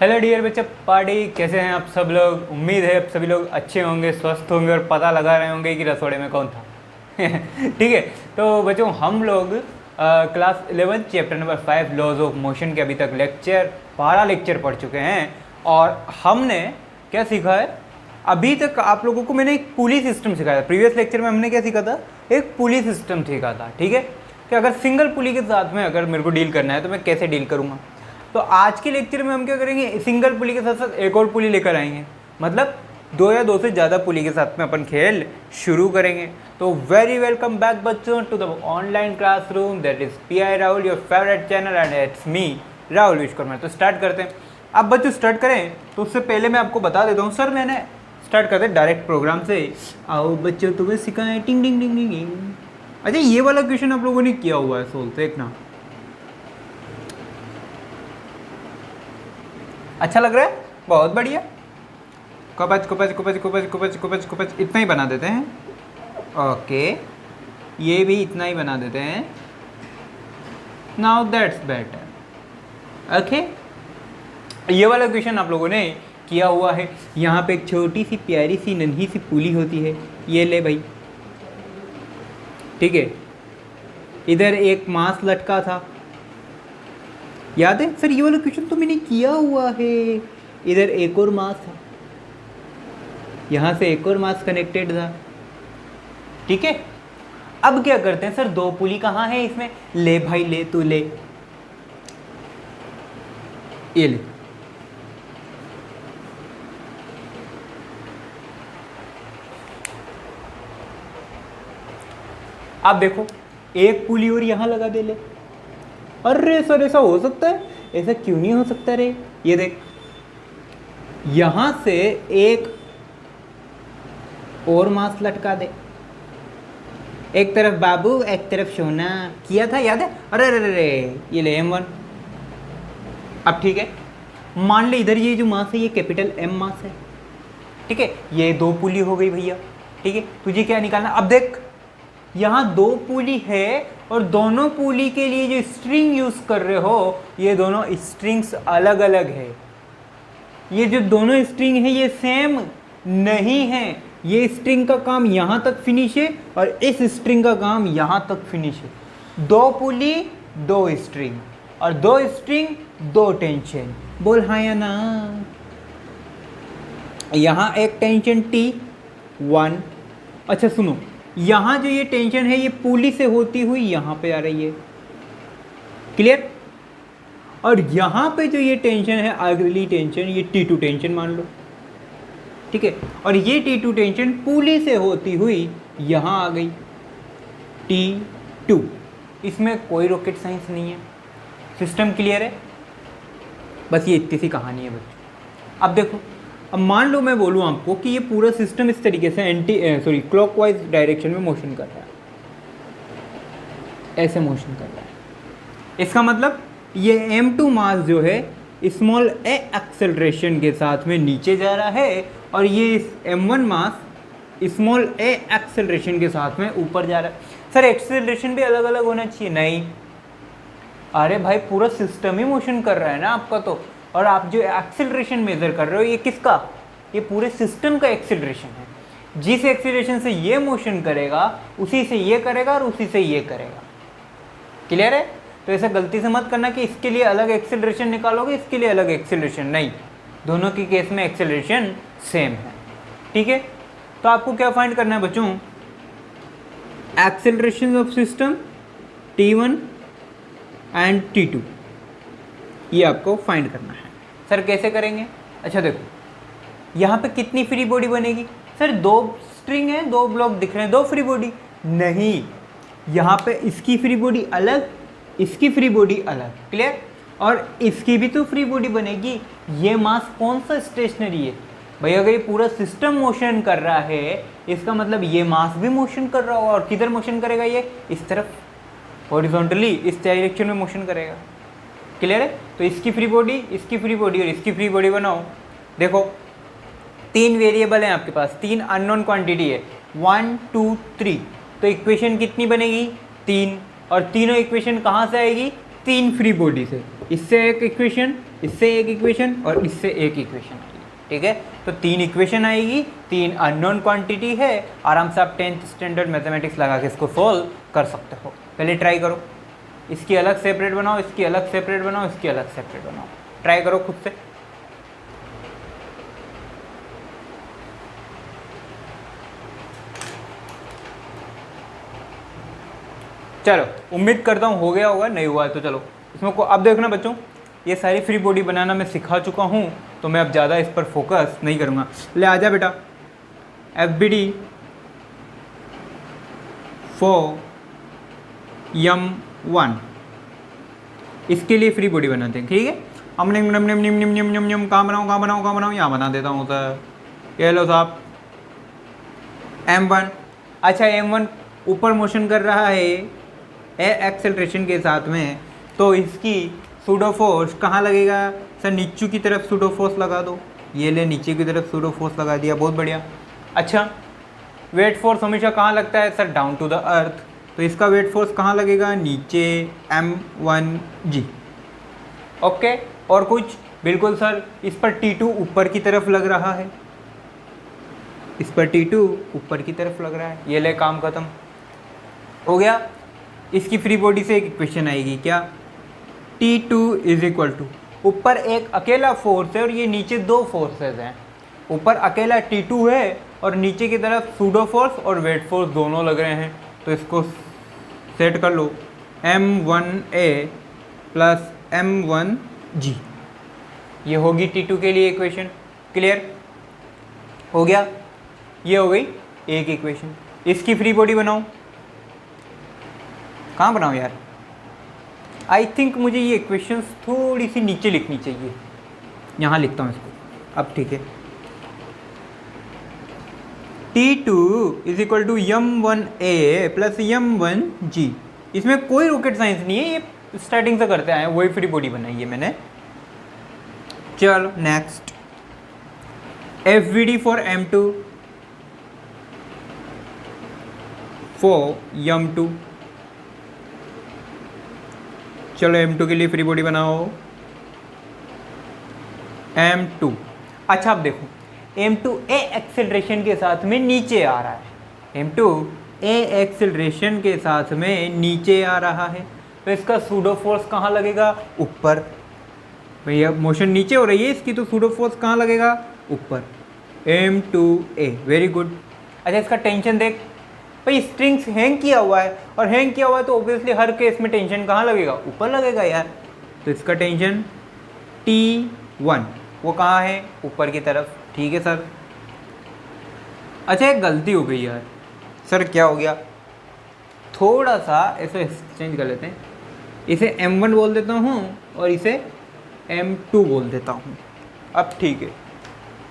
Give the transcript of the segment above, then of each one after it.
Hello dear बच्चा party, कैसे हैं आप सब लोग। उम्मीद है आप सभी लोग अच्छे होंगे, स्वस्थ होंगे और पता लगा रहे होंगे कि रसोड़े में कौन था। ठीक है, तो बच्चों हम लोग class 11 chapter number 5 laws of motion के अभी तक लेक्चर 12 लेक्चर पढ़ चुके हैं। और हमने क्या सीखा है अभी तक आप लोगों को। मैंने एक पुली सिस्टम सिखाया था। प्रीवियस लेक्चर में हमने क्या सीखा था, एक पुली सिस्टम सीखा था। ठीक है, कि अगर सिंगल पुली के साथ में अगर मेरे को डील करना है तो मैं कैसे डील करूँगा। तो आज के लेक्चर में हम क्या करेंगे, सिंगल पुली के साथ साथ एक और पुली लेकर आएंगे। मतलब दो या दो से ज़्यादा पुली के साथ में अपन खेल शुरू करेंगे। तो वेरी वेलकम बैक बच्चों to the online classroom, that is PI Rahul, your favourite channel, and it's me Rahul Vishwakarma. तो स्टार्ट करते हैं। अब बच्चों स्टार्ट करें तो उससे पहले मैं आपको बता देता हूँ, सर मैंने स्टार्ट करते हैं डायरेक्ट प्रोग्राम से। आओ बच्चों तुम्हें सिखाएं टिंग टिंग टिंग टिंग टिंग। अच्छा, ये वाला क्वेश्चन आप लोगों ने किया हुआ है, सोल्व देखना। अच्छा लग रहा है, बहुत बढ़िया। कुपच कुपच कुपच कुपच कुपच कुपच कुपच इतना ही बना देते हैं। ओके, ये भी इतना ही बना देते हैं। Now that's better. ओके, ये वाला क्वेश्चन आप लोगों ने किया हुआ है। यहाँ पे एक छोटी सी प्यारी सी नन्ही सी पुली होती है, ये ले भाई। ठीक है, इधर एक मांस लटका था, याद है सर, ये वाला क्वेश्चन तो मैंने किया हुआ है। इधर एक और मास था, यहाँ से एक और मास कनेक्टेड था। ठीक है, अब क्या करते हैं सर, दो पुली कहाँ है इसमें, ले भाई ले, तू ले, ये ले। अब देखो, एक पुली और यहाँ लगा दे ले। अरे सर ऐसा हो सकता है, ऐसा क्यों नहीं हो सकता रे। ये देख, यहां से एक और मांस लटका दे, एक तरफ बाबू एक तरफ सोना, किया था याद है। अरे अरे अरे, ये ले M1। अब ठीक है, मान ले इधर ये जो मास है ये कैपिटल M मास है। ठीक है, ये दो पुली हो गई भैया। ठीक है, तुझे क्या निकालना। अब देख, यहाँ दो पुली है और दोनों पुली के लिए जो स्ट्रिंग यूज कर रहे हो, ये दोनों स्ट्रिंग्स अलग अलग है। ये जो दोनों स्ट्रिंग है ये सेम नहीं है। ये स्ट्रिंग का काम यहाँ तक फिनिश है और इस स्ट्रिंग का काम यहाँ तक फिनिश है। दो पुली दो स्ट्रिंग, और दो स्ट्रिंग दो टेंशन। बोल हाँ या ना। यहाँ एक टेंशन T1। अच्छा सुनो, यहाँ जो ये टेंशन है ये पुली से होती हुई यहाँ पे आ रही है, क्लियर। और यहाँ पे जो ये टेंशन है, अगली टेंशन, ये T2 टेंशन मान लो। ठीक है, और ये T2 टेंशन पुली से होती हुई यहाँ आ गई, T2। इसमें कोई रॉकेट साइंस नहीं है, सिस्टम क्लियर है। बस ये इतनी सी कहानी है बच्चों। अब देखो, अब मान लो मैं बोलूँ आपको कि ये पूरा सिस्टम इस तरीके से क्लॉकवाइज डायरेक्शन में मोशन कर रहा है, ऐसे मोशन कर रहा है। इसका मतलब ये M2 मास जो है स्मॉल a एक्सेलरेशन के साथ में नीचे जा रहा है, और ये M1 mass small a acceleration के साथ में ऊपर जा रहा है। सर एक्सेलरेशन भी अलग अलग होना चाहिए, नहीं। अरे भाई पूरा सिस्टम ही मोशन कर रहा है ना आपका तो। और आप जो एक्सेलरेशन मेजर कर रहे हो, ये किसका, ये पूरे सिस्टम का एक्सेलरेशन है। जिस एक्सेलरेशन से ये मोशन करेगा उसी से ये करेगा और उसी से ये करेगा, क्लियर है। तो ऐसा गलती से मत करना कि इसके लिए अलग एक्सेलरेशन निकालोगे, इसके लिए अलग एक्सेलरेशन, नहीं। दोनों के केस में एक्सेलरेशन सेम है। ठीक है, तो आपको क्या फाइंड करना है बच्चों, acceleration of system T1 and T2, ये आपको फाइंड करना है। सर कैसे करेंगे। अच्छा देखो, यहाँ पे कितनी फ्री बॉडी बनेगी। सर दो स्ट्रिंग है, दो ब्लॉक दिख रहे हैं, दो फ्री बॉडी नहीं। यहाँ पे इसकी फ्री बॉडी अलग, इसकी फ्री बॉडी अलग, क्लियर। और इसकी भी तो फ्री बॉडी बनेगी। ये मास कौन सा स्टेशनरी है भाई, अगर ये पूरा सिस्टम मोशन कर रहा है इसका मतलब ये मास भी मोशन कर रहा होगा। और किधर मोशन करेगा, ये इस तरफ हॉरिजॉन्टली, इस डायरेक्शन में मोशन करेगा, क्लियर है। तो इसकी फ्री बॉडी, इसकी फ्री बॉडी और इसकी फ्री बॉडी बनाओ। देखो तीन वेरिएबल हैं आपके पास, तीन अननोन क्वांटिटी है, 1 2 3। तो इक्वेशन कितनी बनेगी, 3। और तीनों इक्वेशन कहाँ से आएगी, तीन फ्री बॉडी से। इससे एक इक्वेशन, इससे एक इक्वेशन और इससे एक इक्वेशन आएगी, ठीक है। तो 3 इक्वेशन आएगी, 3 अननोन क्वांटिटी है, आराम से आप 10th स्टैंडर्ड मैथमेटिक्स लगा के इसको सॉल्व कर सकते हो। पहले ट्राई करो, इसकी अलग सेपरेट बनाओ, इसकी अलग सेपरेट बनाओ, इसकी अलग सेपरेट बनाओ, ट्राई करो खुद से। चलो उम्मीद करता हूँ हो गया होगा, नहीं हुआ है तो चलो इसमें को अब देखना बच्चों, ये सारी फ्री बॉडी बनाना मैं सिखा चुका हूँ, तो मैं अब ज़्यादा इस पर फोकस नहीं करूँगा। ले आजा बेटा, FBD फॉर M1, इसके लिए फ्री बॉडी बनाते हैं, ठीक है। हम निम निम निम निम निम निम निम निम कहाँ बनाऊँ यहाँ बना देता हूँ सर। ये लो साहब M1, अच्छा M1 ऊपर मोशन कर रहा है एक्सेलरेशन के साथ में, तो इसकी सूडो फोर्स कहाँ लगेगा सर, नीचे की तरफ सूडो फोर्स लगा दो। ये ले नीचे की तरफ सूडो फोर्स लगा दिया, बहुत बढ़िया। अच्छा वेट फोर्स हमेशा कहाँ लगता है sir, down to the earth, तो इसका वेट फोर्स कहाँ लगेगा, नीचे M1G। ओके, और कुछ बिल्कुल सर, इस पर T2 ऊपर की तरफ लग रहा है, इस पर T2 ऊपर की तरफ लग रहा है, ये ले काम खत्म हो गया। इसकी फ्री बॉडी से एक इक्वेशन आएगी, क्या, T2 इज इक्वल टू, ऊपर एक अकेला फोर्स है और ये नीचे 2 फोर्सेस हैं, ऊपर अकेला T2 है और नीचे की तरफ सूडो फोर्स और वेट फोर्स दोनों लग रहे हैं, तो इसको सेट कर लो, M1A प्लस M1G, ये होगी T2 के लिए इक्वेशन। क्लियर हो गया, ये हो गई एक इक्वेशन। इसकी फ्री बॉडी बनाओ, कहाँ बनाओ यार, आई थिंक मुझे ये इक्वेशंस थोड़ी सी नीचे लिखनी चाहिए, यहाँ लिखता हूँ इसको अब, ठीक है। T2 is equal to M1A plus M1G, इसमें कोई रॉकेट साइंस नहीं है, ये स्टार्टिंग से करते आए हैं, वही फ्री बॉडी बनाई है मैंने। चलो next, FBD for M2 for M2, चलो M2 के लिए फ्री बॉडी बनाओ, M2। अच्छा अब देखो, M2 A एक्सेलरेशन के साथ में नीचे आ रहा है, M2 A एक्सेलरेशन के साथ में नीचे आ रहा है, तो इसका सूडो फोर्स कहाँ लगेगा, ऊपर। भैया मोशन नीचे हो रही है इसकी, तो सूडो फोर्स कहाँ लगेगा, ऊपर, M2A, वेरी गुड। अच्छा इसका टेंशन देख, भाई स्ट्रिंग्स हैंग किया हुआ है, और हैंग किया हुआ है तो ऑब्वियसली हर केस में टेंशन कहाँ लगेगा, ऊपर लगेगा यार, तो इसका टेंशन T1 वो कहाँ है, ऊपर की तरफ, ठीक है सर। अच्छा एक गलती हो गई यार सर, क्या हो गया, थोड़ा सा ऐसे एक्सचेंज कर लेते हैं, इसे M1 बोल देता हूँ और इसे M2 बोल देता हूँ, अब ठीक है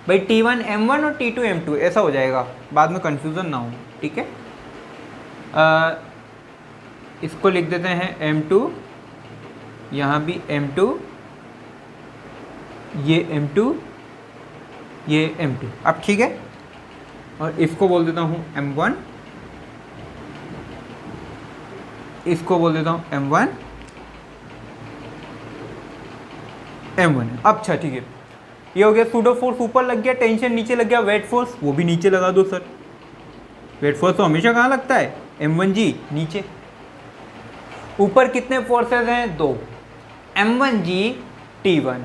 भाई, T1 M1 और T2 M2 ऐसा हो जाएगा, बाद में कन्फ्यूज़न ना हो, ठीक है। इसको लिख देते हैं M2, यहाँ भी M2, ये M2, ये M2, अब ठीक है। और इसको बोल देता हूँ M1, इसको बोल देता हूँ M1, M1 अब अच्छा ठीक है, ये हो गया। सूडो फोर्स ऊपर लग गया, टेंशन नीचे लग गया, वेट फोर्स वो भी नीचे लगा दो सर, वेट फोर्स तो हमेशा कहाँ लगता है, M1G नीचे। ऊपर कितने फोर्सेस हैं, 2, M1G T1,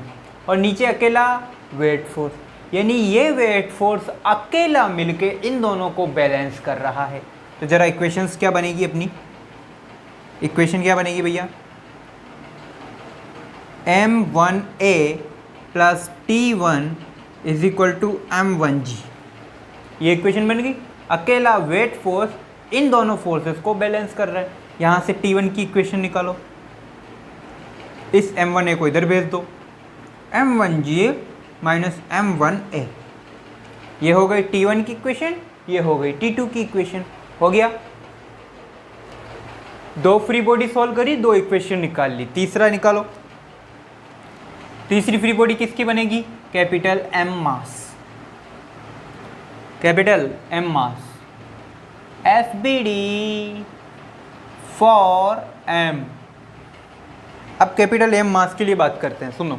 और नीचे अकेला वेट फोर्स, यानी ये वेट फोर्स अकेला मिलके इन दोनों को बैलेंस कर रहा है। तो जरा इक्वेशंस क्या बनेगी अपनी, इक्वेशन क्या बनेगी भैया, M1A plus T1 is equal to M1G, ये इक्वेशन बन गई। अकेला वेट फोर्स इन दोनों फोर्सेस को बैलेंस कर रहा है। यहाँ से T1 की इक्वेशन निकालो, इस M1A को इधर भेज दो, M1G माइनस M1A, ये हो गई T1 की इक्वेशन, ये हो गई T2 की इक्वेशन, हो गया। 2 फ्री बॉडी सॉल्व करी, 2 इक्वेशन निकाल ली, तीसरा निकालो। तीसरी फ्री बॉडी किसकी बनेगी, capital M mass, capital M mass, FBD for M। अब कैपिटल M मास के लिए बात करते हैं, सुनो,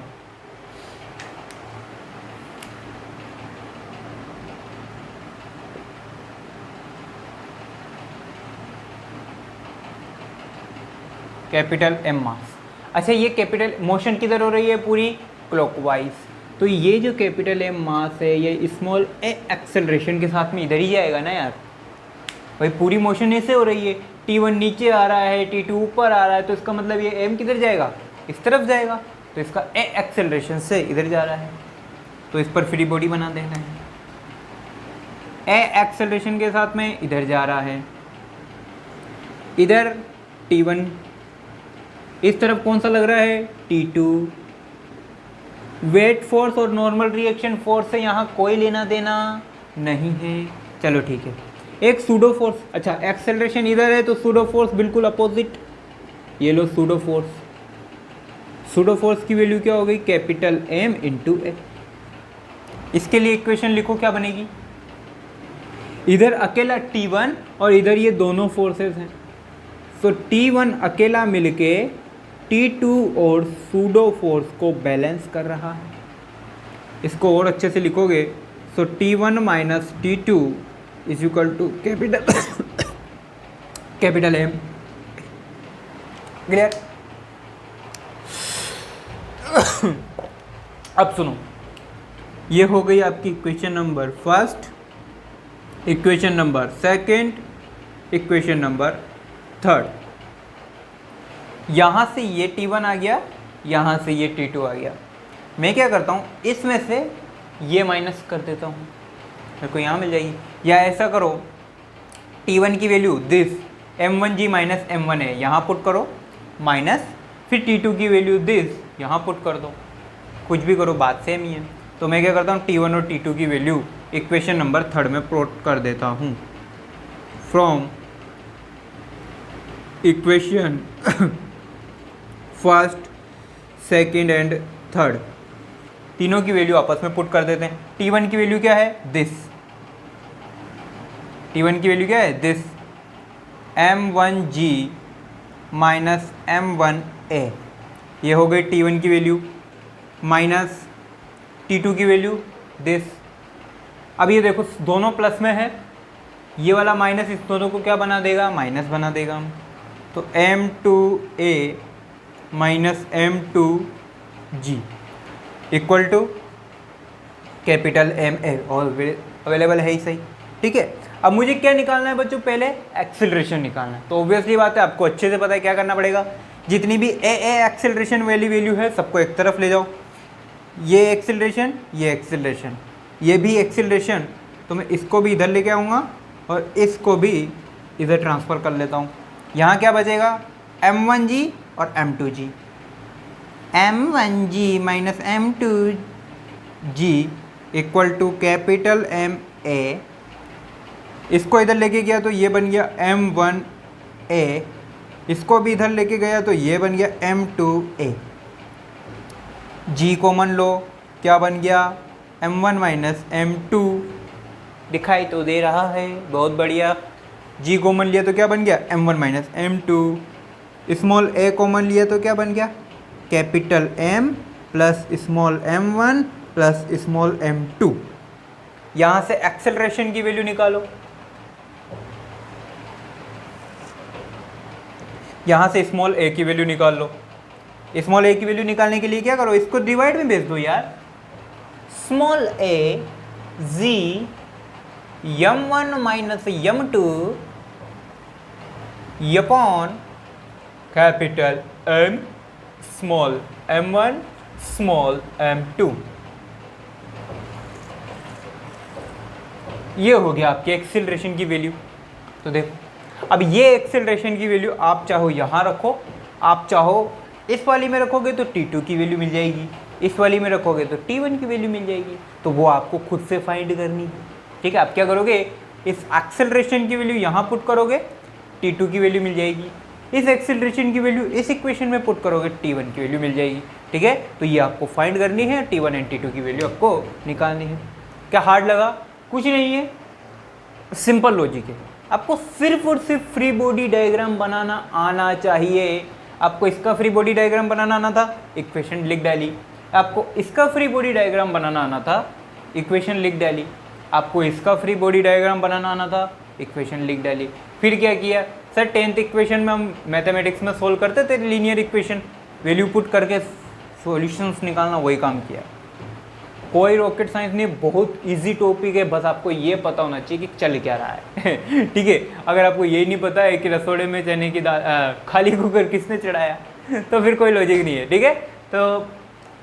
कैपिटल एम मास। अच्छा, ये कैपिटल मोशन किधर हो रही है? पूरी क्लॉकवाइज। तो ये जो कैपिटल एम मास है ये स्मॉल ए एक्सेलरेशन के साथ में इधर ही जाएगा ना यार। भाई पूरी मोशन ऐसे हो रही है, T1 नीचे आ रहा है, T2 ऊपर आ रहा है, तो इसका मतलब ये m किधर जाएगा? इस तरफ जाएगा। तो इसका ए एक्सेलरेशन से इधर जा रहा है, तो इस पर फ्री बॉडी बना देना है। ए एक्सेलरेशन के साथ में इधर जा रहा है, इधर T1, इस तरफ कौन सा लग रहा है? T2। वेट फोर्स और नॉर्मल रिएक्शन फोर्स से यहाँ कोई लेना देना नहीं है। चलो ठीक है, एक सूडो फोर्स। अच्छा, एक्सेलरेशन इधर है तो सूडो फोर्स बिल्कुल अपोजिट, ये लो सूडो फोर्स। सूडो फोर्स की वैल्यू क्या हो गई? कैपिटल एम इंटू ए। इसके लिए इक्वेशन लिखो, क्या बनेगी? इधर अकेला T1 और इधर ये दोनों फोर्सेस हैं, तो T1 अकेला मिलके T2 और सूडो फोर्स को बैलेंस कर रहा है। इसको और अच्छे से लिखोगे तो T1 minus T2 is equal to capital M. Clear? अब सुनो, ये हो गई आपकी equation number first, equation number second, equation number third. यहाँ से ये T1 आ गया, यहाँ से ये T2 आ गया। मैं क्या करता हूँ, इसमें से ये माइनस कर देता हूँ, मेरे को यहाँ मिल जाएगी। या ऐसा करो, T1 की value this M1G minus M1 है, यहाँ पुट करो माइनस, फिर T2 की वैल्यू दिस यहाँ पुट कर दो। कुछ भी करो, बात सेम ही है। तो मैं क्या करता हूँ, T1 और T2 की वैल्यू इक्वेशन नंबर थर्ड में पुट कर देता हूँ। From equation first, second and third, तीनों की वैल्यू आपस में पुट कर देते हैं। T1 की वैल्यू क्या है? दिस। T1 की वैल्यू क्या है? दिस M1G माइनस M1A, ये हो गई T1 की वैल्यू, माइनस T2 की वैल्यू दिस। अब ये देखो दोनों प्लस में है, ये वाला माइनस इस दोनों को क्या बना देगा? माइनस बना देगा हम। तो M2A minus M2G equal to capital MA, और अवेलेबल है ही सही। ठीक है, अब मुझे क्या निकालना है बच्चों? पहले एक्सेलरेशन निकालना है। तो ऑब्वियसली बात है, आपको अच्छे से पता है क्या करना पड़ेगा। जितनी भी ए एक्सेलरेशन वाली वैल्यू है सबको एक तरफ ले जाओ। ये एक्सेलरेशन, ये एक्सेलरेशन, ये भी एक्सेलरेशन, तो मैं इसको भी इधर लेके आऊँगा और इसको भी इधर ट्रांसफ़र कर लेता हूँ। यहाँ क्या बचेगा? M1G और M2G। M1G minus M2G equal to capital MA। इसको इधर लेके गया तो ये बन गया M1A, इसको भी इधर लेके गया तो ये बन गया M2A। G कॉमन लो, क्या बन गया? M1 माइनस M2, दिखाई तो दे रहा है, बहुत बढ़िया। G कॉमन लिया तो क्या बन गया? M1 minus M2। Small a common लिया तो क्या बन गया? Capital M plus small m1 plus small m2। यहाँ से एक्सेलरेशन की वैल्यू निकालो। यहाँ से स्मॉल a की वैल्यू निकाल लो। स्मॉल a की वैल्यू निकालने के लिए क्या करो? इसको डिवाइड में भेज दो यार। Small a z m1 minus m2 upon capital M small m1 small m2। ये हो गया आपके एक्सेलरेशन की वैल्यू। तो देखो, अब ये एक्सेलरेशन की वैल्यू आप चाहो यहाँ रखो, आप चाहो इस वाली में रखोगे तो T2 की वैल्यू मिल जाएगी, इस वाली में रखोगे तो T1 की वैल्यू मिल जाएगी। तो वो आपको खुद से फाइंड करनी है। ठीक है, आप क्या करोगे? इस एक्सेलरेशन की वैल्यू यहाँ पुट करोगे, T2 की वैल्यू मिल जाएगी। इस एक्सेलरेशन की वैल्यू इस इक्वेशन में पुट करोगे, T1 की वैल्यू मिल जाएगी। ठीक है, तो ये आपको फाइंड करनी है, T1 एंड T2 की वैल्यू आपको निकालनी है। क्या हार्ड लगा? कुछ नहीं है, सिंपल लॉजिक है। आपको सिर्फ और सिर्फ फ्री बॉडी डायग्राम बनाना आना चाहिए। आपको इसका फ्री बॉडी डायग्राम बनाना आना था, इक्वेशन लिख डाली। आपको इसका फ्री बॉडी डायग्राम बनाना आना था, इक्वेशन लिख डाली। आपको इसका फ्री बॉडी डायग्राम बनाना आना था, इक्वेशन लिख डाली। फिर क्या किया? सर 10th इक्वेशन में हम मैथमेटिक्स में सोल्व करते थे लीनियर इक्वेशन, वैल्यू पुट करके सॉल्यूशंस निकालना, वही काम किया। कोई रॉकेट साइंस नहीं, बहुत इजी टॉपिक है, बस आपको ये पता होना चाहिए कि चल क्या रहा है। ठीक है, अगर आपको ये नहीं पता है कि रसोड़े में चने की दाल खाली कुकर किसने चढ़ाया तो फिर कोई लॉजिक नहीं है। ठीक है, तो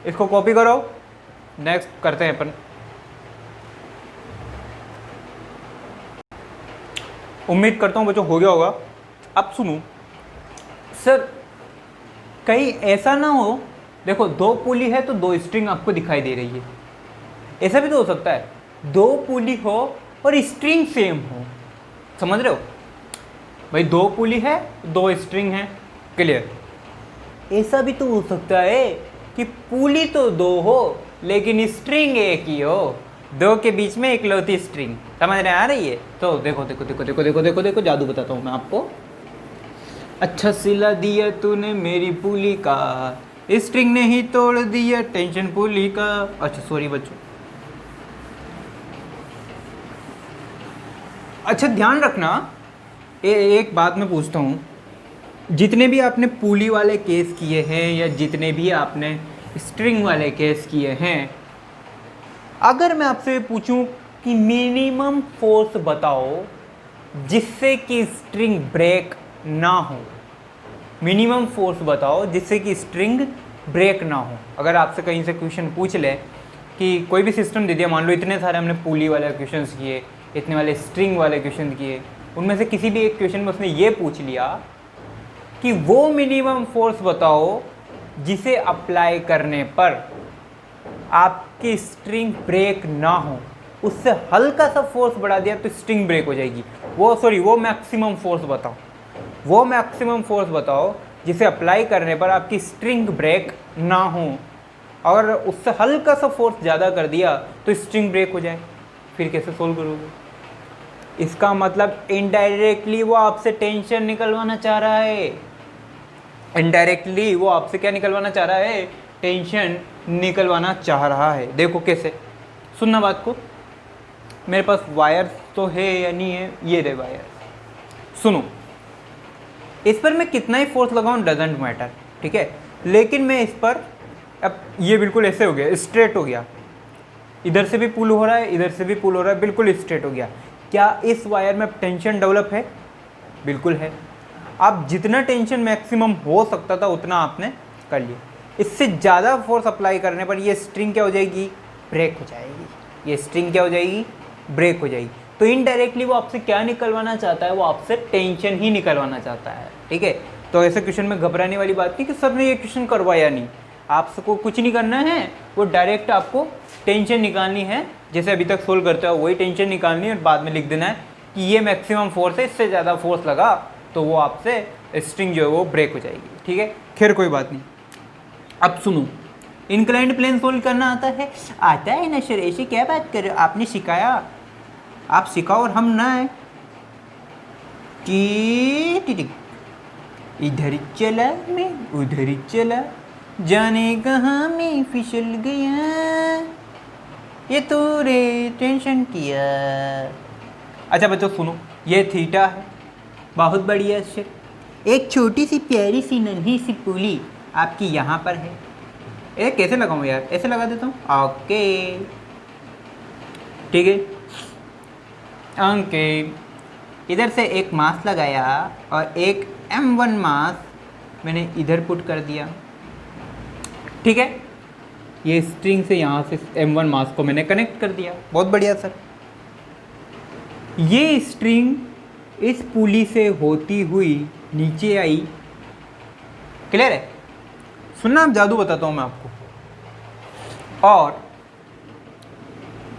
इसको कॉपी करो, नेक्स्ट करते हैं अपन। उम्मीद करता हूँ बच्चों हो गया होगा। अब सुनो सर, कहीं ऐसा ना हो, देखो 2 पुली है तो 2 स्ट्रिंग आपको दिखाई दे रही है, ऐसा भी तो हो सकता है 2 पुली हो और स्ट्रिंग सेम हो, समझ रहे हो भाई? 2 पुली है 2 स्ट्रिंग है, क्लियर। ऐसा भी तो हो सकता है कि पुली तो 2 हो लेकिन स्ट्रिंग एक ही हो, 2 के बीच में इकलौती स्ट्रिंग, समझ रहे आ रही है? तो देखो देखो देखो देखो देखो देखो देखो जादू बताता हूँ मैं आपको। अच्छा सिला दिया तूने मेरी पुली का, स्ट्रिंग ने ही तोड़ दिया टेंशन पुली का। अच्छा सॉरी बच्चों, अच्छा ध्यान रखना, एक बात मैं पूछता हूँ, जितने भी आपने पुली वाले केस किए हैं या जितने भी आपने स्ट्रिंग वाले केस किए हैं, अगर मैं आपसे पूछूं कि मिनिमम फोर्स बताओ जिससे कि स्ट्रिंग ब्रेक ना हो, मिनिमम फोर्स बताओ जिससे कि स्ट्रिंग ब्रेक ना हो। अगर आपसे कहीं से क्वेश्चन पूछ ले कि कोई भी सिस्टम दे दिया, मान लो इतने सारे हमने पुली वाले क्वेश्चन किए, इतने वाले स्ट्रिंग वाले क्वेश्चन किए, उनमें से किसी भी एक क्वेश्चन में उसने ये पूछ लिया कि वो मिनिमम फोर्स बताओ जिसे अप्लाई करने पर आपकी स्ट्रिंग ब्रेक ना हो, उससे हल्का सा फोर्स बढ़ा दिया तो स्ट्रिंग ब्रेक हो जाएगी। वो मैक्सिमम फोर्स बताओ, वो मैक्सिमम फोर्स बताओ जिसे अप्लाई करने पर आपकी स्ट्रिंग ब्रेक ना हो। अगर उससे हल्का सा फोर्स ज़्यादा कर दिया तो स्ट्रिंग ब्रेक हो जाए, फिर कैसे सोल्व करोगे? इसका मतलब इनडायरेक्टली वो आपसे टेंशन निकलवाना चाह रहा है, इनडायरेक्टली वो आपसे क्या निकलवाना चाह रहा है? टेंशन निकलवाना चाह रहा है। देखो कैसे, सुनना बात को, मेरे पास वायर तो है या नहीं है, ये रहे वायर, सुनो, इस पर मैं कितना ही फोर्स लगाऊं डजेंट मैटर, ठीक है, लेकिन मैं इस पर, अब ये बिल्कुल ऐसे हो गया, स्ट्रेट हो गया, इधर से भी पुल हो रहा है, इधर से भी पुल हो रहा है, बिल्कुल स्ट्रेट हो गया। क्या इस वायर में टेंशन डेवलप है? बिल्कुल है। आप जितना टेंशन मैक्सिमम हो सकता था उतना आपने कर लिया, इससे ज़्यादा फोर्स अप्लाई करने पर ये स्ट्रिंग क्या हो जाएगी? ब्रेक हो जाएगी। ये स्ट्रिंग क्या हो जाएगी? ब्रेक हो जाएगी। तो इनडायरेक्टली वो आपसे क्या निकलवाना चाहता है? वो आपसे टेंशन ही निकलवाना चाहता है, ठीक है। तो ऐसे क्वेश्चन में घबराने वाली बात नहीं कि सर ने ये क्वेश्चन करवाया नहीं, आपको कुछ नहीं करना है, वो डायरेक्ट आपको टेंशन निकालनी है, जैसे अभी तक सोल्व करते हो वही टेंशन निकालनी है और बाद में लिख देना है कि ये मैक्सिमम फोर्स है, इससे ज़्यादा फोर्स लगा तो वो आपसे स्ट्रिंग जो है वो ब्रेक हो जाएगी, ठीक है। खैर कोई बात नहीं। अब सुनो, इंक्लाइंड प्लेन सोल्व करना आता है? आता है ना सर, ऐसी क्या बात कर रहे हो, आपने सिखाया, आप सिखाओ और हम ना है कि इधर चला मैं उधर चला, जाने कहाँ मैं फिसल गया, ये तूने टेंशन किया। अच्छा बच्चों सुनो, ये थीटा है, बहुत बढ़िया से एक छोटी सी प्यारी सी नन्ही सी पुली आपकी यहाँ पर है। ये कैसे लगाऊँ यार? ऐसे लगा देता हूँ, ओके ठीक है। ओके, इधर से एक मास लगाया और एक M1 मास मैंने इधर पुट कर दिया, ठीक है। ये स्ट्रिंग से यहाँ से M1 मास को मैंने कनेक्ट कर दिया, बहुत बढ़िया सर। ये स्ट्रिंग इस पुली से होती हुई नीचे आई, क्लियर है? सुनना, अब जादू बताता हूँ मैं आपको। और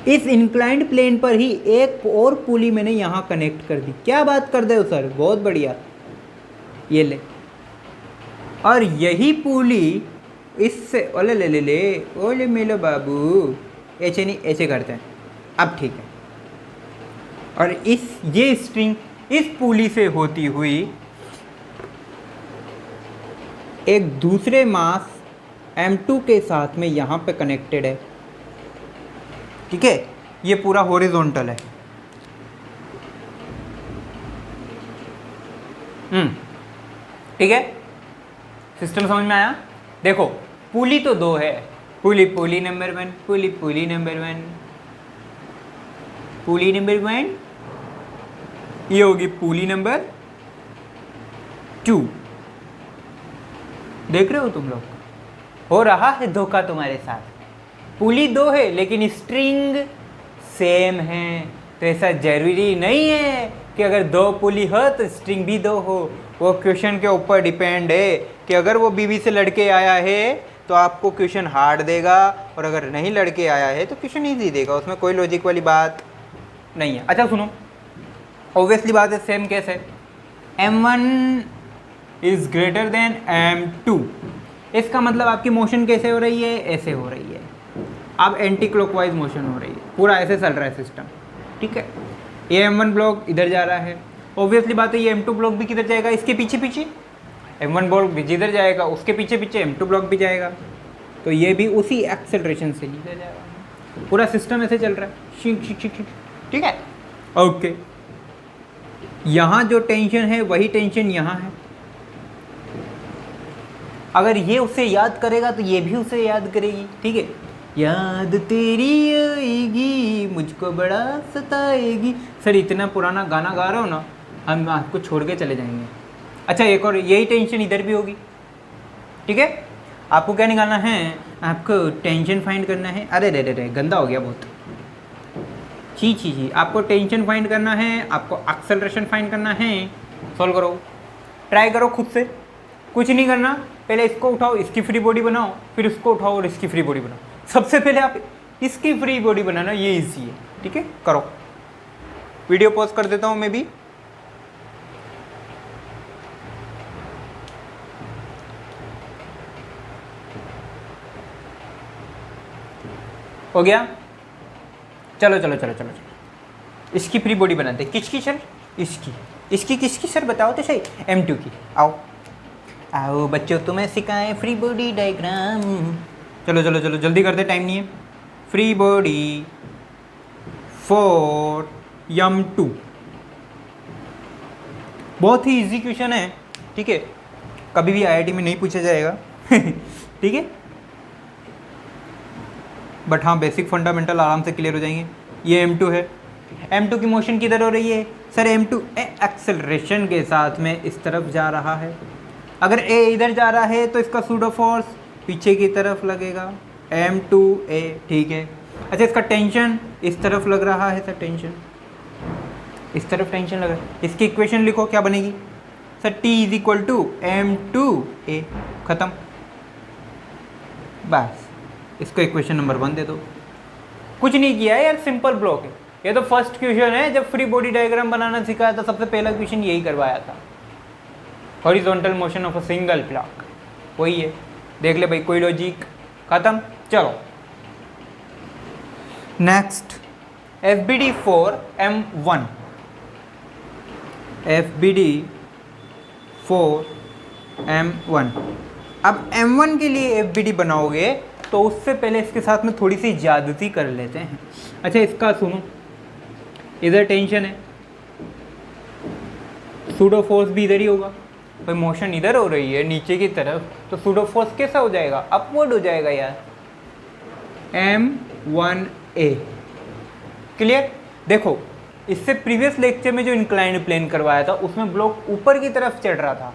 इस इंक्लाइंड प्लेन पर ही एक और पुली मैंने यहाँ कनेक्ट कर दी। क्या बात कर दे हो सर, बहुत बढ़िया, ये ले। और यही पुली इससे ओले ले ले ले ओले मेलो बाबू, ऐसे नहीं, ऐसे करते हैं, अब ठीक है। और ये स्ट्रिंग इस पुली से होती हुई एक दूसरे मास M2 के साथ में यहाँ पे कनेक्टेड है, ठीक है। ये पूरा हॉरिजॉन्टल है। ठीक है, सिस्टम समझ में आया। देखो पुली तो दो है, पुली नंबर 1, पुली नंबर 1, पुली नंबर 1, ये होगी पुली नंबर 2। देख रहे हो तुम लोग, हो रहा है धोखा तुम्हारे साथ। पुली दो है लेकिन स्ट्रिंग सेम है, तो ऐसा जरूरी नहीं है कि अगर दो पुली हो तो स्ट्रिंग भी दो हो। वो क्वेश्चन के ऊपर डिपेंड है कि अगर वो बीबी से लड़के आया है तो आपको क्वेश्चन हार्ड देगा, और अगर नहीं लड़के आया है तो क्वेश्चन ईजी देगा। उसमें कोई लॉजिक वाली बात नहीं है। अच्छा सुनो, ऑब्वियसली बात है, सेम केस है, M1 is greater than M2। इसका मतलब आपकी मोशन कैसे हो रही है, ऐसे हो रही है, अब एंटी क्लॉकवाइज मोशन हो रही है, पूरा ऐसे चल रहा है सिस्टम, ठीक है। ये M1 ब्लॉक इधर जा रहा है, ऑब्वियसली बात है ये M2 ब्लॉक भी किधर जाएगा, इसके पीछे पीछे M1 ब्लॉक भी जिधर जाएगा उसके पीछे पीछे M2 ब्लॉक भी जाएगा, तो ये भी उसी एक्सेलरेशन से इधर जाएगा। पूरा सिस्टम ऐसे चल रहा है, शिक शिक शिक शिक, ठीक है, ओके। यहाँ जो टेंशन है वही टेंशन यहाँ है। अगर ये उसे याद करेगा तो ये भी उसे याद करेगी, ठीक है। याद तेरी आएगी मुझको बड़ा सताएगी। सर इतना पुराना गाना गा रहा हो ना, हम आपको छोड़ के चले जाएंगे। अच्छा एक और, यही टेंशन इधर भी होगी, ठीक है। आपको क्या निकालना है, आपको टेंशन फाइंड करना है। अरे रे रे रे, गंदा हो गया बहुत, जी, आपको टेंशन फाइंड करना है, आपको एक्सेलरेशन फाइंड करना है। सॉल्व करो, ट्राई करो खुद से, कुछ नहीं करना, पहले इसको उठाओ, इसकी फ्री बॉडी बनाओ, फिर इसको उठाओ और इसकी फ्री बॉडी बनाओ। सबसे पहले आप इसकी फ्री बॉडी बनाना, ये इजी है, ठीक है, करो। वीडियो पॉज कर देता हूँ मैं भी। हो गया, चलो चलो चलो चलो चलो, इसकी फ्री बॉडी बनाते हैं। किसकी सर, इसकी किसकी सर बताओ तो सही। M2 की। आओ आओ बच्चों, तुम्हें सिखाएं फ्री बॉडी डायग्राम। चलो चलो चलो जल्दी करते, टाइम नहीं है। फ्री बॉडी फॉर M2, बहुत ही इजी क्वेश्चन है, ठीक है, कभी भी IIT में नहीं पूछा जाएगा ठीक है, बट हाँ बेसिक फंडामेंटल आराम से क्लियर हो जाएंगे। ये M2 है, M2 की मोशन किधर हो रही है सर, M2 एक्सेलरेशन के साथ में इस तरफ जा रहा है। अगर A इधर जा रहा है तो इसका सूडो फोर्स पीछे की तरफ लगेगा, M2A, ठीक है। अच्छा इसका टेंशन इस तरफ लग रहा है सर, टेंशन इस तरफ टेंशन लग रहा है। इसकी इक्वेशन लिखो, क्या बनेगी sir, T is equal to M2A, खत्म, बस। इसको इक्वेशन नंबर 1 दे दो। कुछ नहीं किया है यार, सिंपल ब्लॉक है। ये तो फर्स्ट क्वेश्चन है, जब फ्री बॉडी डायग्राम बनाना सिखाया था सबसे पहला क्वेश्चन यही करवाया था, horizontal motion of a single block, वही है। देख ले भाई, कोई लॉजिक, खत्म। चलो next, FBD for M1, FBD for M1। अब M1 के लिए FBD बनाओगे तो उससे पहले इसके साथ में थोड़ी सी ज्यादती कर लेते हैं। अच्छा इसका सुनो, इधर टेंशन है, सूडो फोर्स भी इधर ही होगा, भाई मोशन इधर हो रही है नीचे की तरफ, तो सूडो फोर्स कैसा हो जाएगा, अपवर्ड हो जाएगा यार, M1A, क्लियर। देखो इससे प्रीवियस लेक्चर में जो इंक्लाइंड प्लेन करवाया था उसमें ब्लॉक ऊपर की तरफ चढ़ रहा था,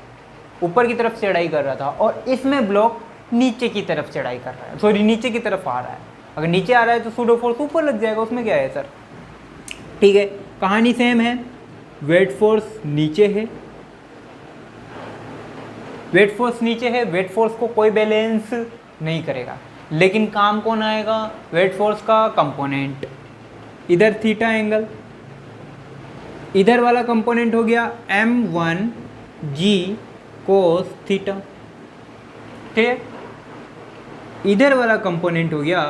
ऊपर की तरफ चढ़ाई कर रहा था, और इसमें ब्लॉक नीचे की तरफ चढ़ाई कर रहा है, सॉरी नीचे की तरफ आ रहा है। अगर नीचे आ रहा है तो सूडो फोर्स ऊपर लग जाएगा, उसमें क्या है सर, ठीक है। कहानी सेम है, वेट फोर्स नीचे है, वेट फोर्स नीचे है, वेट फोर्स को कोई बैलेंस नहीं करेगा, लेकिन काम कौन आएगा, वेट फोर्स का कंपोनेंट। इधर थीटा एंगल, इधर वाला कंपोनेंट हो गया M1G कोस थीटा, ठीक है। इधर वाला कंपोनेंट हो गया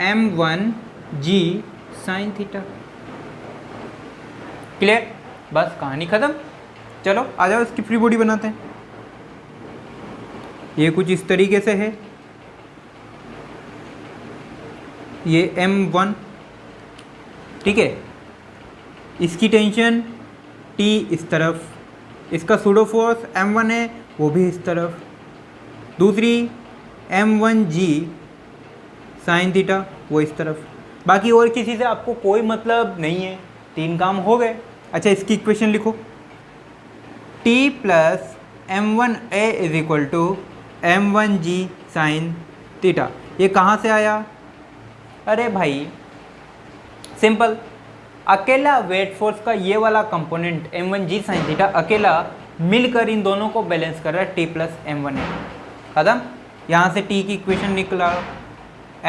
M1G साइन थीटा, क्लियर, बस कहानी खत्म। चलो आ जाओ इसकी फ्री बॉडी बनाते हैं। ये कुछ इस तरीके से है, ये M1, ठीक है, इसकी टेंशन T इस तरफ, इसका सूडो फोर्स m1 है, वो भी इस तरफ। दूसरी m1g साइन थीटा, वो इस तरफ। बाकी और किसी से आपको कोई मतलब नहीं है। 3 काम हो गए। अच्छा, इसकी इक्वेशन लिखो, t plus m1a is equal to m1g sine theta. ये कहाँ से आया? अरे भाई सिंपल, अकेला वेट फोर्स का ये वाला कंपोनेंट m1g साइन थीटा अकेला मिलकर इन दोनों को बैलेंस कर रहा है, t प्लस m1a। खत्म। यहाँ से t की इक्वेशन निकला,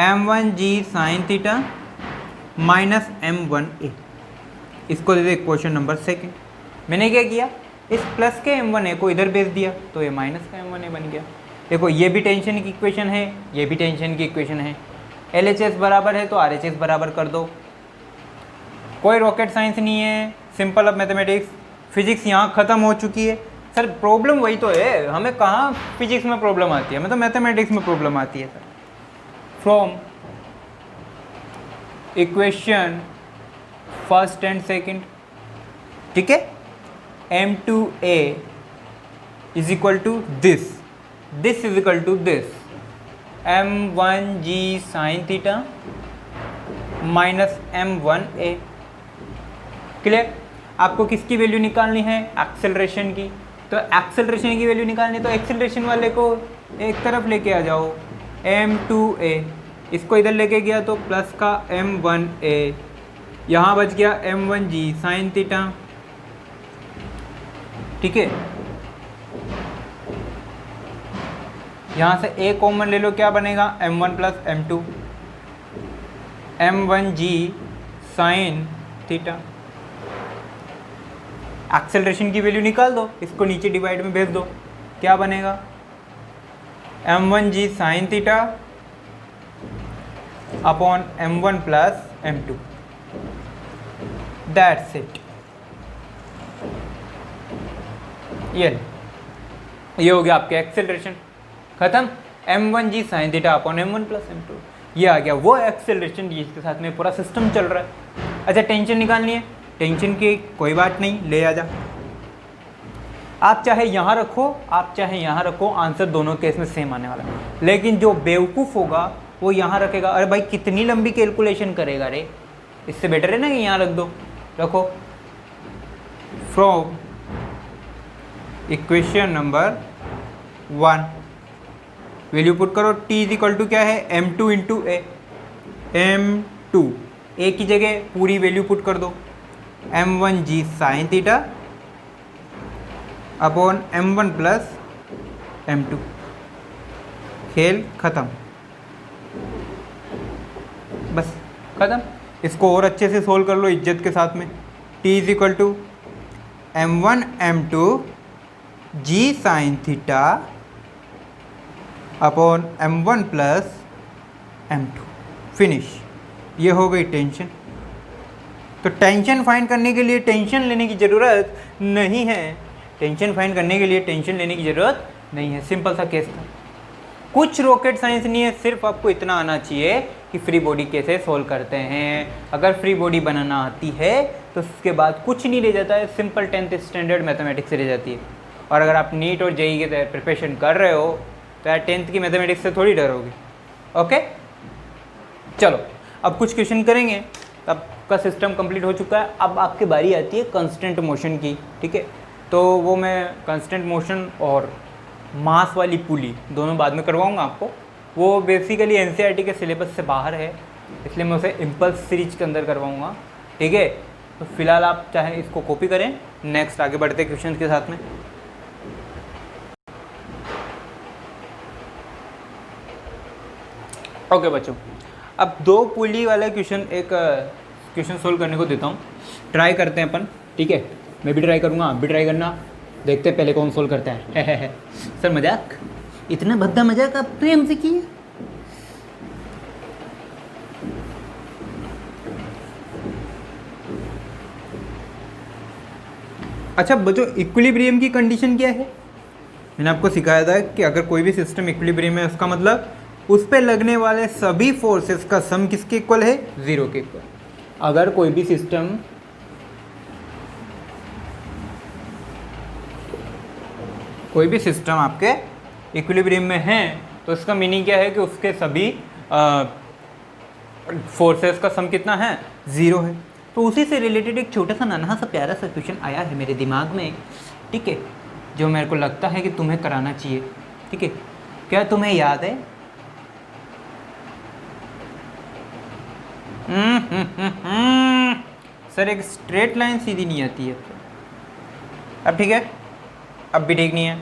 m1g sine theta minus m1a। इसको दे दे क्वेश्चन नंबर 2। मैंने क्या किया, इस प्लस के m1a को इधर भेज दिया तो ये माइनस का m1a बन गया। देखो ये भी टेंशन की इक्वेशन है, ये भी टेंशन की इक्वेशन है। LHS बराबर है तो RHS बराबर कर दो। कोई रॉकेट साइंस नहीं है, सिंपल अब मैथमेटिक्स। फिजिक्स यहाँ ख़त्म हो चुकी है। सर प्रॉब्लम वही तो है, हमें कहाँ फिजिक्स में प्रॉब्लम आती है, हमें तो मैथमेटिक्स में प्रॉब्लम आती है sir. From equation first and second, ठीक है, m2a is equal to this is equal to this, m1g sine theta minus m1a। Clear? आपको किसकी वैल्यू निकालनी है? एक्सेलरेशन की। तो एक्सेलरेशन की वैल्यू निकालनी है तो एक्सेलरेशन वाले को एक तरफ लेके आ जाओ, m2a। इसको इधर लेके गया तो प्लस का m1a, यहाँ बच गया m1g साइन थीटा, ठीक है। यहाँ से a कॉमन ले लो, क्या बनेगा? m1 plus m2, m1g sine theta. Acceleration की वैल्यू निकाल दो, इसको नीचे डिवाइड में भेज दो, क्या बनेगा? m1g sine theta upon m1 plus m2। That's it. ये हो गया आपके एक्सेलरेशन। खत्म। m1g sine theta upon m1 plus m2, ये आ गया वो एक्सेलरेशन जिसके साथ में पूरा सिस्टम चल रहा है। अच्छा, टेंशन निकालनी है, टेंशन की कोई बात नहीं, ले आ जा। आप चाहे यहाँ रखो, आप चाहे यहाँ रखो, आंसर दोनों केस में सेम आने वाला है। लेकिन जो बेवकूफ़ होगा वो यहाँ रखेगा। अरे भाई कितनी लंबी कैलकुलेशन करेगा रे, इससे बेटर है ना कि यहाँ रख दो। रखो, from equation number 1 value put करो। t इज इक्वल टू क्या है? m2 into A. m2 a की जगह पूरी वैल्यू पुट कर दो, m1g sine theta upon m1 plus m2। खेल ख़त्म, बस ख़त्म। इसको और अच्छे से सोल्व कर लो इज्जत के साथ में। t is equal to m1 m2 g sine theta upon m1 plus m2। Finish. ये हो गई टेंशन। तो टेंशन फाइंड करने के लिए टेंशन लेने की ज़रूरत नहीं है, टेंशन फाइंड करने के लिए टेंशन लेने की ज़रूरत नहीं है। सिंपल सा केस था, कुछ रॉकेट साइंस नहीं है, सिर्फ आपको इतना आना चाहिए कि फ्री बॉडी कैसे सोल्व करते हैं। अगर फ्री बॉडी बनाना आती है तो उसके बाद कुछ नहीं रह जाता है, सिंपल 10th स्टैंडर्ड मैथमेटिक्स से रह जाती है। और अगर आप नीट और जेई के प्रिपरेशन कर रहे हो तो यार 10th की मैथमेटिक्स से थोड़ी डरोगे। ओके, चलो अब कुछ क्वेश्चन करेंगे, तब का सिस्टम कंप्लीट हो चुका है। अब आपकी बारी आती है कांस्टेंट मोशन की, ठीक है। तो वो मैं कांस्टेंट मोशन और मास वाली पुली दोनों बाद में करवाऊंगा आपको। वो बेसिकली एनसीईआरटी के सिलेबस से बाहर है, इसलिए मैं उसे इम्पल्स सीरीज के अंदर करवाऊंगा, ठीक है। तो फिलहाल आप चाहे इसको कॉपी करें, नेक्स्ट आगे बढ़ते क्वेश्चन के साथ में। ओके बच्चों, अब 2 पुली वाला क्वेश्चन, एक क्वेश्चन सोल्व करने को देता हूँ, ट्राई करते हैं अपन, ठीक है। मैं भी ट्राई करूँगा, आप भी ट्राई करना, देखते हैं पहले कौन सोल्व करता है। सर मजाक, इतना भद्दा मजाक आपने हमसे किया? अच्छा बच्चों, इक्विलिब्रियम की कंडीशन क्या है? मैंने आपको सिखाया था कि अगर कोई भी सिस्टम इक्विलिब्रियम है, उसका मतलब उस पर लगने वाले सभी फोर्सेस का सम किसके इक्वल है? 0 के इक्वल। अगर कोई भी सिस्टम कोई भी सिस्टम आपके इक्विलिब्रियम में है तो इसका मीनिंग क्या है कि उसके सभी फोर्सेस का सम कितना है, 0 है। तो उसी से रिलेटेड एक छोटा सा नन्हा सा प्यारा सा क्वेश्चन आया है मेरे दिमाग में, ठीक है, जो मेरे को लगता है कि तुम्हें कराना चाहिए, ठीक है। क्या तुम्हें याद है? सर एक स्ट्रेट लाइन सीधी नहीं आती है। अब ठीक है, अब भी ठीक नहीं है,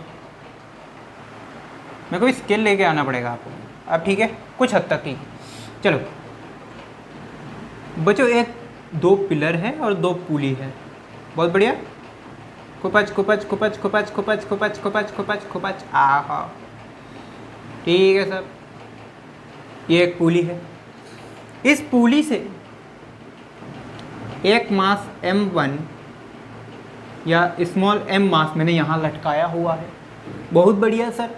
मेरे को भी स्केल लेके आना पड़ेगा आपको। अब ठीक है, कुछ हद तक ठीक है। चलो बच्चों, एक 2 पिलर है और 2 पुली है, बहुत बढ़िया। खुपच खुपच खुपच खुपच खुपच खुपच खुपच खुपच खुपच, आहा, ठीक है सर। ये एक पुली है, इस पुली से एक मास m1 या स्मॉल m मास मैंने यहाँ लटकाया हुआ है, बहुत बढ़िया सर।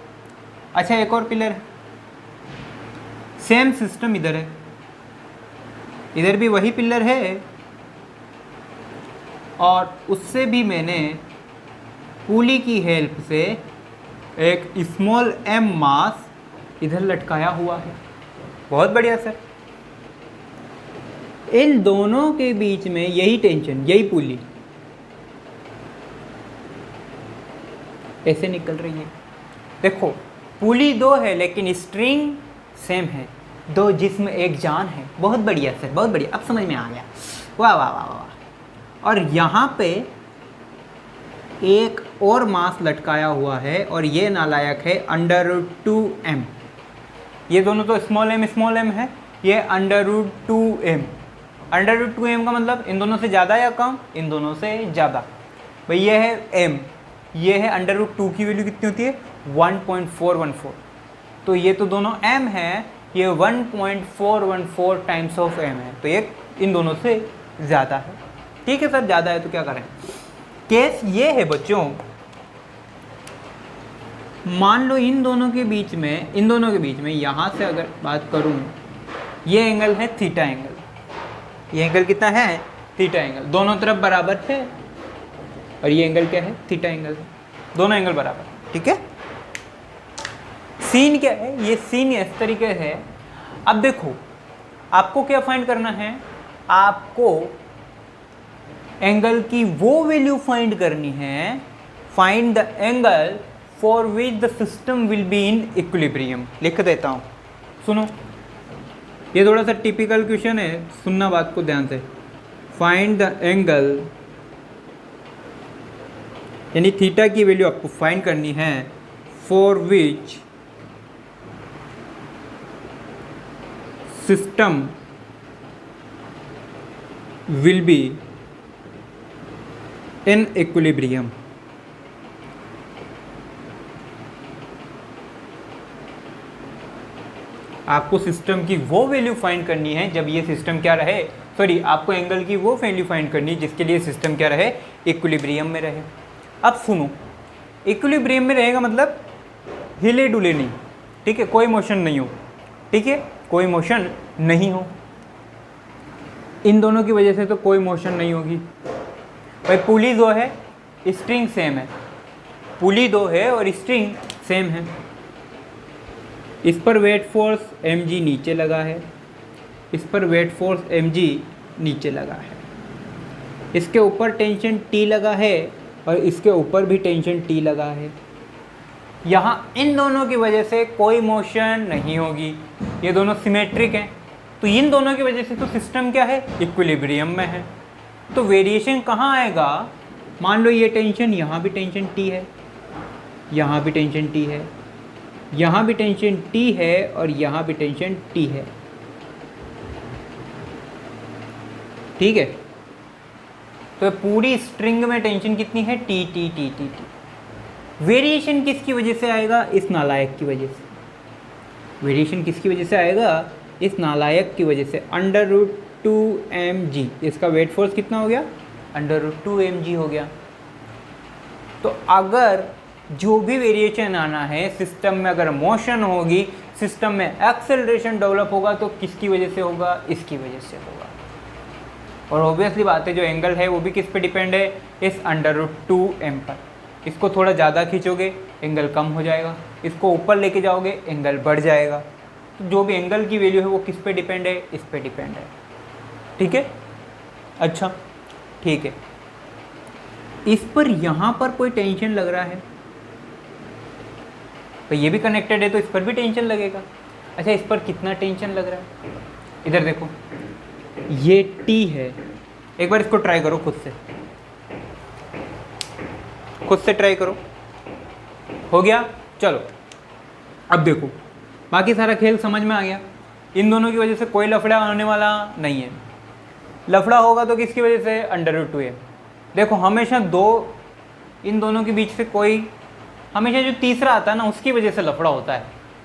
अच्छा एक और पिलर है, सेम सिस्टम इधर है, इधर भी वही पिलर है और उससे भी मैंने पुली की हेल्प से एक स्मॉल m मास इधर लटकाया हुआ है, बहुत बढ़िया सर। इन दोनों के बीच में यही टेंशन, यही पुली ऐसे निकल रही है। देखो पुली 2 है लेकिन स्ट्रिंग सेम है, 2 जिस्म एक जान है, बहुत बढ़िया सर, बहुत बढ़िया, अब समझ में आ गया, वाह वाह वाह वाह। और यहाँ पे एक और मास लटकाया हुआ है और ये नालायक है √2m। ये दोनों तो स्मॉल m है, ये √2m। √2m का मतलब इन दोनों से ज़्यादा या कम, इन दोनों से ज़्यादा। भाई ये है m, ये है √2 की वैल्यू कितनी होती है, 1.414। तो ये तो दोनों m है, ये 1.414 टाइम्स ऑफ m है, तो ये इन दोनों से ज़्यादा है। ठीक है सर, ज़्यादा है तो क्या करें। केस ये है बच्चों, मान लो इन दोनों के बीच में यहाँ से अगर बात करूँ, ये एंगल है थीटा एंगल। ये एंगल कितना है, थीटा एंगल, दोनों तरफ बराबर है। और ये एंगल क्या है, थीटा एंगल है, दोनों एंगल बराबर, ठीक है। सीन क्या है, ये सीन इस तरीके है। अब देखो आपको क्या फाइंड करना है, आपको एंगल की वो वैल्यू फाइंड करनी है, find the angle for which the system will be in equilibrium. लिख देता हूँ, सुनो, ये थोड़ा सा टिपिकल क्वेश्चन है, सुनना बात को ध्यान से। फाइंड द एंगल, यानी थीटा की वैल्यू आपको फाइंड करनी है, for which system will be in equilibrium. आपको सिस्टम की वो वैल्यू फाइंड करनी है जब ये सिस्टम क्या रहे, सॉरी, आपको एंगल की वो वैल्यू फाइंड करनी है जिसके लिए सिस्टम क्या रहे, इक्विलिब्रियम में रहे। अब सुनो, इक्विलिब्रियम में रहेगा मतलब हिले डुले नहीं, ठीक है, कोई मोशन नहीं हो, ठीक है, कोई मोशन नहीं हो। इन दोनों की वजह से तो कोई मोशन नहीं होगी। भाई पुली 2 है, स्ट्रिंग सेम है, पुली 2 है और स्ट्रिंग सेम है। इस पर वेट फोर्स mg नीचे लगा है, इस पर वेट फोर्स mg नीचे लगा है, इसके ऊपर टेंशन T लगा है और इसके ऊपर भी टेंशन T लगा है। यहाँ इन दोनों की वजह से कोई मोशन नहीं होगी, ये दोनों सिमेट्रिक हैं, तो इन दोनों की वजह से तो सिस्टम क्या है, इक्विलिब्रियम में है। तो वेरिएशन कहाँ आएगा, मान लो ये टेंशन, यहाँ भी टेंशन T है, यहाँ भी टेंशन T है, यहाँ भी टेंशन T है और यहाँ भी टेंशन T है, ठीक है। तो पूरी स्ट्रिंग में टेंशन कितनी है, T T T T T। Variation किसकी वजह से आएगा, इस नालायक की वजह से। वेरिएशन किसकी वजह से आएगा, इस नालायक की वजह से। √2mg, इसका वेट फोर्स कितना हो गया, √2mg हो गया। तो अगर जो भी वेरिएशन आना है सिस्टम में, अगर मोशन होगी, सिस्टम में एक्सेलरेशन डेवलप होगा, तो किसकी वजह से होगा, इसकी वजह से होगा। और ऑब्वियसली बात है, जो एंगल है वो भी किस पे डिपेंड है, इस √2m पर। इसको थोड़ा ज़्यादा खींचोगे एंगल कम हो जाएगा, इसको ऊपर लेके जाओगे एंगल बढ़ जाएगा। तो जो भी एंगल की वैल्यू है वो किस पे डिपेंड है, इस पे डिपेंड है। ठीक है, अच्छा ठीक है। इस पर यहाँ पर कोई टेंशन लग रहा है तो ये भी कनेक्टेड है तो इस पर भी टेंशन लगेगा। अच्छा इस पर कितना टेंशन लग रहा है, इधर देखो ये T है, एक बार इसको ट्राई करो खुद से ट्राई करो, हो गया। चलो अब देखो बाकी सारा खेल समझ में आ गया। इन दोनों की वजह से कोई लफड़ा होने वाला नहीं है। लफड़ा होगा तो किसकी वजह से, √2m। देखो हमेशा इन दोनों के बीच से कोई, हमेशा जो तीसरा आता है ना उसकी वजह से लफड़ा होता है।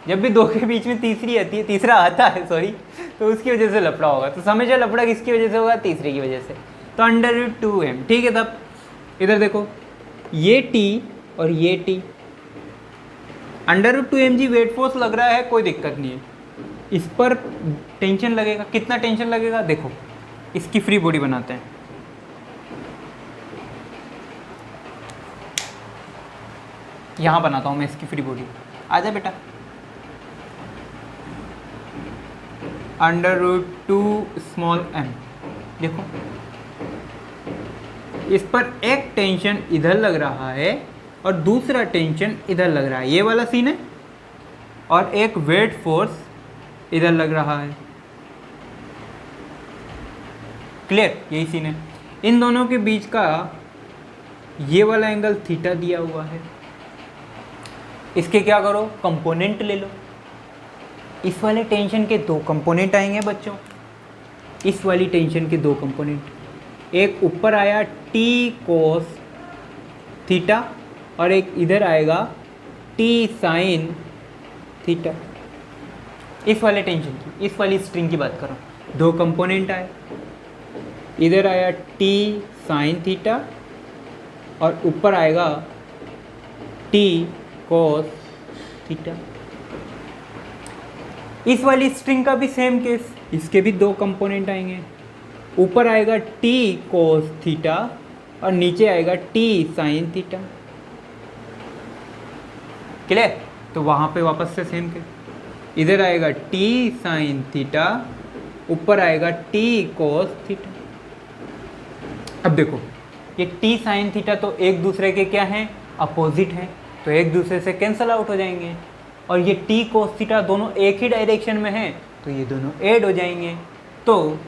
जब भी दो के बीच में तीसरा आता है सॉरी, तो उसकी वजह से लफड़ा होगा। तो हमेशा लफड़ा किसकी वजह से होगा, तीसरे की वजह से। तो √2m, ठीक है। तब इधर देखो ये T और ये T, √2mg वेट फोर्स लग रहा है, कोई दिक्कत नहीं है। इस पर टेंशन लगेगा, कितना टेंशन लगेगा देखो, इसकी फ्री बॉडी बनाते हैं। यहाँ बनाता हूँ मैं इसकी फ्री बॉडी, आजा बेटा। √2m, देखो इस पर एक टेंशन इधर लग रहा है और दूसरा टेंशन इधर लग रहा है, ये वाला सीन है। और एक वेट फोर्स इधर लग रहा है, क्लियर, यही सीन है। इन दोनों के बीच का ये वाला एंगल थीटा दिया हुआ है। इसके क्या करो, कंपोनेंट ले लो। इस वाले टेंशन के दो कंपोनेंट आएंगे बच्चों, इस वाली टेंशन के दो कंपोनेंट। एक ऊपर आया T cos थीटा और एक इधर आएगा T sin थीटा। इस वाले टेंशन की, इस वाली स्ट्रिंग की बात करो, दो कंपोनेंट आए, इधर आया T sin थीटा और ऊपर आएगा T cos थीटा। इस वाली स्ट्रिंग का भी सेम केस, इसके भी दो कंपोनेंट आएंगे, ऊपर आएगा T cos थीटा और नीचे आएगा T sin थीटा, क्लियर। तो वहाँ पे वापस से सेम केस, इधर आएगा T sin थीटा, ऊपर आएगा T cos थीटा। अब देखो ये T sin थीटा तो एक दूसरे के क्या हैं, अपोजिट हैं, तो एक दूसरे से कैंसल आउट हो जाएंगे। और ये T cos थीटा दोनों एक ही डायरेक्शन में हैं, तो ये दोनों ऐड हो जाएंगे। तो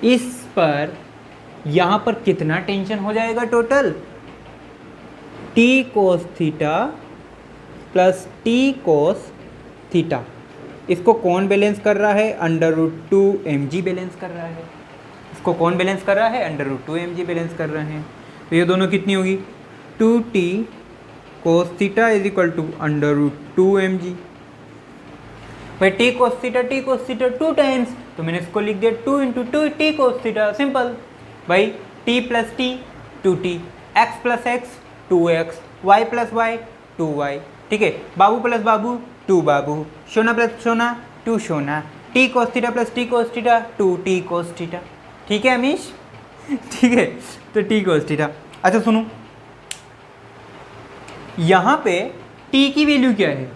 इस पर यहाँ पर कितना टेंशन हो जाएगा total, T cos theta plus T cos theta. इसको कौन बैलेंस कर रहा है, √2mg बैलेंस कर रहा है। इसको कौन बैलेंस कर रहा है, √2mg बैलेंस कर रहे हैं। तो ये दोनों कितनी होगी, 2T cos theta is equal to √2mg। भाई T cos थीटा 2 टाइम्स, तो मैंने इसको लिख दिया 2 × 2T cos थीटा, सिंपल। भाई T plus T 2T, x plus x 2x, y plus y 2y, ठीक है। बाबू प्लस बाबू 2 बाबू, सोना प्लस सोना 2 सोना, T cos theta plus T cos theta 2T cos theta, ठीक है अमीश, ठीक है। तो T cos थीटा। अच्छा सुनो, यहाँ पे T की वैल्यू क्या है,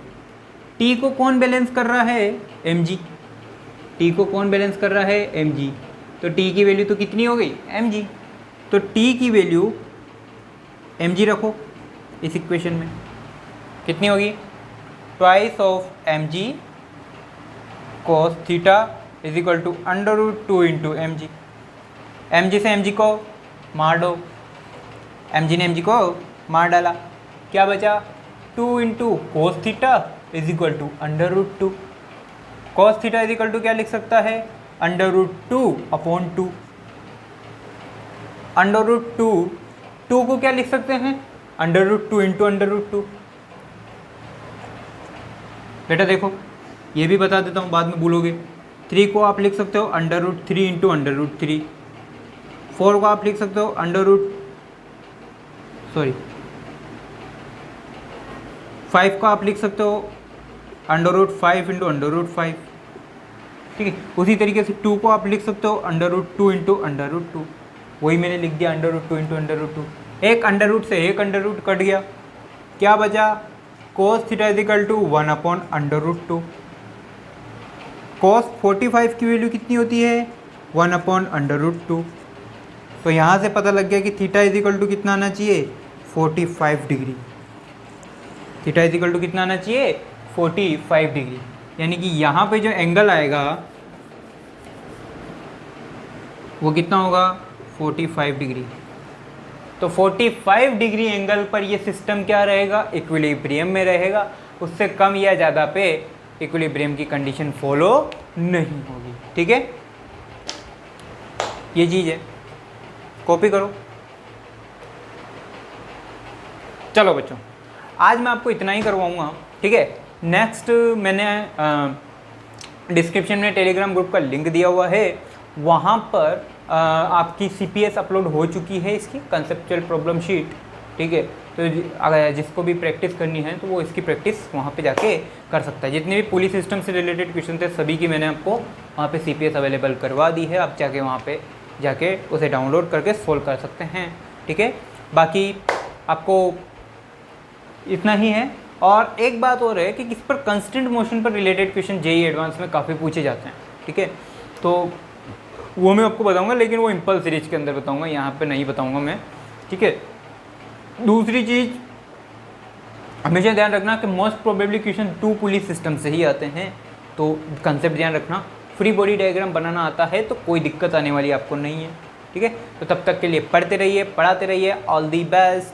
T को कौन बैलेंस कर रहा है, mg। T को कौन बैलेंस कर रहा है, mg। तो T की वैल्यू तो कितनी हो गई, mg। तो T की वैल्यू mg रखो इस इक्वेशन में, कितनी होगी, twice of mg cos theta is equal to √2 × mg। mg से mg को मार दो, mg ने mg को मार डाला, क्या बचा, 2 × cos theta is equal to √2। cos theta is equal to क्या लिख सकता है, √2/2। √2 2 को क्या लिख सकते हैं, √2 × √2। बेटा देखो ये भी बता देता हूँ, बाद में भूलोगे। 3 को आप लिख सकते हो √3 × √3। 4 को आप लिख सकते हो सॉरी 5 को आप लिख सकते हो √5 × √5, ठीक है। उसी तरीके से 2 को आप लिख सकते हो √2 × √2, वही मैंने लिख दिया √2 × √2। एक अंडर रूट से एक अंडर रूट कट गया, क्या बचा, cos theta is equal to 1/√2। cos 45 की वैल्यू कितनी होती है, 1/√2। तो यहाँ से पता लग गया कि थीटा इज इक्वल टू कितना आना चाहिए, 45 degree. Theta is equal to कितना आना चाहिए, 45 डिग्री। यानी कि यहाँ पे जो एंगल आएगा वो कितना होगा, 45 डिग्री। तो 45 डिग्री एंगल पर ये सिस्टम क्या रहेगा, इक्विलिब्रियम में रहेगा। उससे कम या ज़्यादा पे इक्विलिब्रियम की कंडीशन फॉलो नहीं होगी। ठीक है, ये चीज़ है, कॉपी करो। चलो बच्चों, आज मैं आपको इतना ही करवाऊँगा। ठीक है, नेक्स्ट मैंने डिस्क्रिप्शन में टेलीग्राम ग्रुप का लिंक दिया हुआ है, वहाँ पर आपकी CPS अपलोड हो चुकी है, इसकी कंसेप्चुअल प्रॉब्लम शीट। ठीक है, तो अगर जिसको भी प्रैक्टिस करनी है तो वो इसकी प्रैक्टिस वहाँ पे जाके कर सकता है। जितने भी पुलिस सिस्टम से रिलेटेड क्वेश्चन थे सभी की मैंने आपको वहाँ पे CPS अवेलेबल करवा दी है। आप जाके वहाँ पे जाके उसे डाउनलोड करके सोल्व कर सकते हैं। ठीक है, बाकी आपको इतना ही है। और एक बात और है कि किस पर कंस्टेंट मोशन पर रिलेटेड क्वेश्चन JEE एडवांस में काफ़ी पूछे जाते हैं। ठीक है, तो वो मैं आपको बताऊंगा, लेकिन वो इम्पल्स सीरीज के अंदर बताऊंगा, यहाँ पे नहीं बताऊंगा मैं। ठीक है, दूसरी चीज़ हमेशा ध्यान रखना कि most probably question 2 police system से ही आते हैं, तो कंसेप्ट ध्यान रखना। फ्री बॉडी डायग्राम बनाना आता है तो कोई दिक्कत आने वाली आपको नहीं है। ठीक है, तो तब तक के लिए पढ़ते रहिए, पढ़ाते रहिए। All the best.